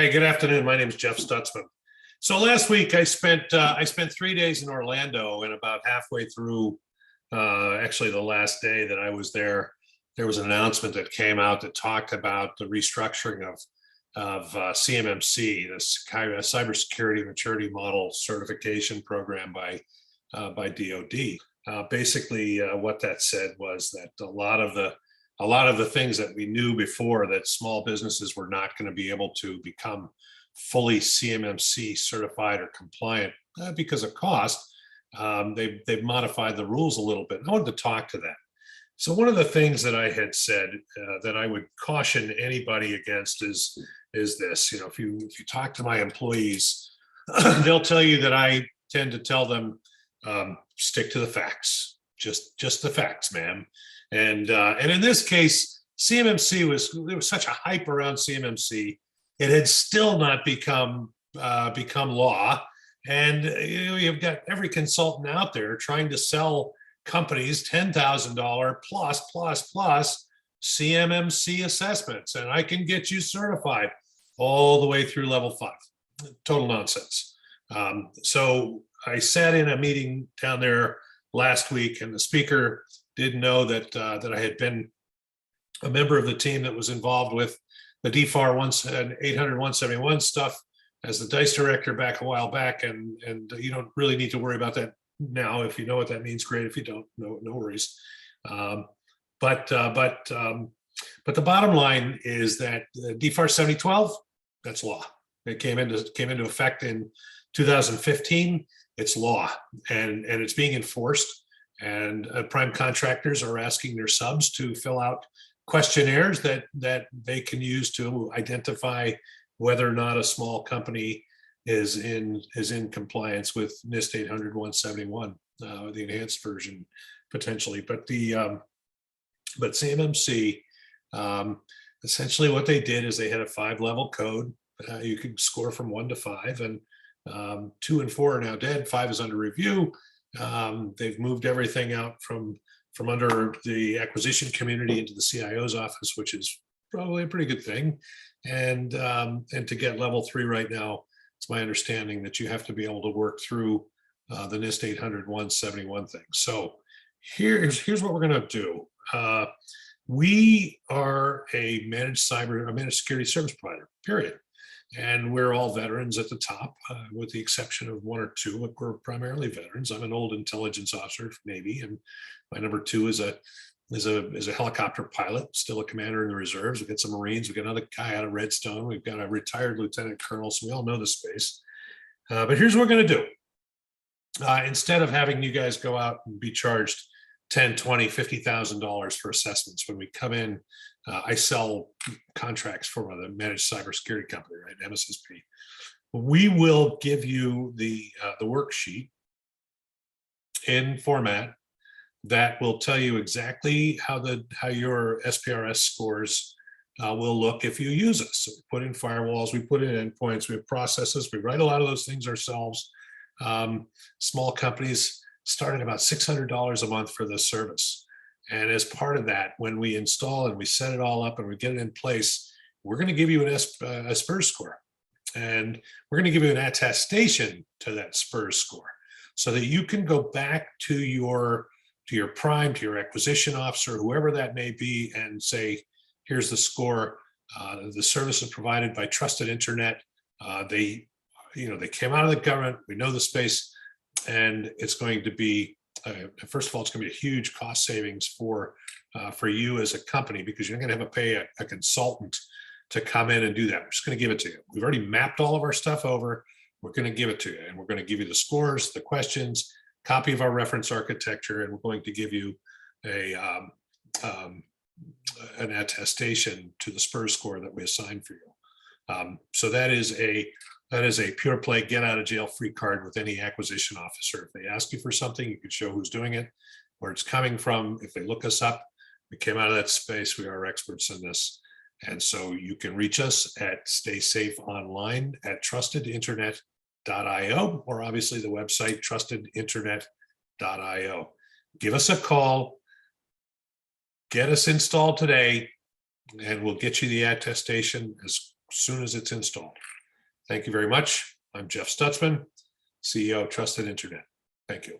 Hey, good afternoon. My name is Jeff Stutzman. So last week I spent 3 days in Orlando, and about halfway through, actually the last day that I was there was an announcement that came out that talked about the restructuring of CMMC, this kind of cybersecurity maturity model certification program by DoD. Basically, what that said was that a lot of the things that we knew before, that small businesses were not going to be able to become fully CMMC certified or compliant because of cost. They've modified the rules a little bit. I wanted to talk to that. So one of the things that I had said that I would caution anybody against is this. If you talk to my employees, they'll tell you that I tend to tell them, stick to the facts, just the facts, ma'am. And in this case, there was such a hype around CMMC. It had still not become law. And you've got every consultant out there trying to sell companies $10,000 plus CMMC assessments, and I can get you certified all the way through level 5. Total nonsense. So I sat in a meeting down there last week, and the speaker didn't know that I had been a member of the team that was involved with the DFAR 800-171 stuff as the DICE director back a while back, and you don't really need to worry about that now. If you know what that means, great. If you don't, no worries. But the bottom line is that the DFAR 7012, that's law. It came into effect in 2015. It's law, and it's being enforced. And prime contractors are asking their subs to fill out questionnaires that they can use to identify whether or not a small company is in compliance with NIST 800-171, the enhanced version potentially. But CMMC, essentially what they did is they had a 5-level code. You could score from 1 to 5, and 2 and 4 are now dead. 5 is under review. They've moved everything out from under the acquisition community into the CIO's office, which is probably a pretty good thing. And to get level 3 right now, it's my understanding that you have to be able to work through the NIST 800-171 thing. So here's what we're going to do. We are a managed security service provider, period. And we're all veterans at the top, with the exception of 1 or 2. But we're primarily veterans. I'm an old intelligence officer, Navy, and my number 2 is a helicopter pilot, still a commander in the reserves. We've got some Marines. We've got another guy out of Redstone. We've got a retired lieutenant colonel, so we all know the space. But here's what we're going to do. Instead of having you guys go out and be charged $10, $20, $50,000 for assessments when we come in, I sell contracts for the managed cybersecurity company, right? MSSP. We will give you the worksheet in format that will tell you exactly how your SPRS scores will look if you use us. So we put in firewalls, we put in endpoints, we have processes, we write a lot of those things ourselves. Small companies start at about $600 a month for this service. And as part of that, when we install and we set it all up and we get it in place, we're going to give you a SPRS score. And we're going to give you an attestation to that SPRS score so that you can go back to your prime, to your acquisition officer, whoever that may be, and say, here's the score. The service is provided by Trusted Internet. They came out of the government. We know the space, and it's going to be, first of all, it's going to be a huge cost savings for you as a company, because you're not going to have to pay a consultant to come in and do that. We're just going to give it to you. We've already mapped all of our stuff over. We're going to give it to you, and we're going to give you the scores, the questions, copy of our reference architecture, and we're going to give you an attestation to the SPRS score that we assigned for you. So that is a pure play get out of jail free card with any acquisition officer. If they ask you for something, you can show who's doing it, where it's coming from. If they look us up, we came out of that space. We are experts in this. And so you can reach us at Stay Safe Online at trustedinternet.io, or obviously the website trustedinternet.io. Give us a call, get us installed today, and we'll get you the attestation as soon as it's installed. Thank you very much. I'm Jeff Stutzman, CEO of Trusted Internet. Thank you.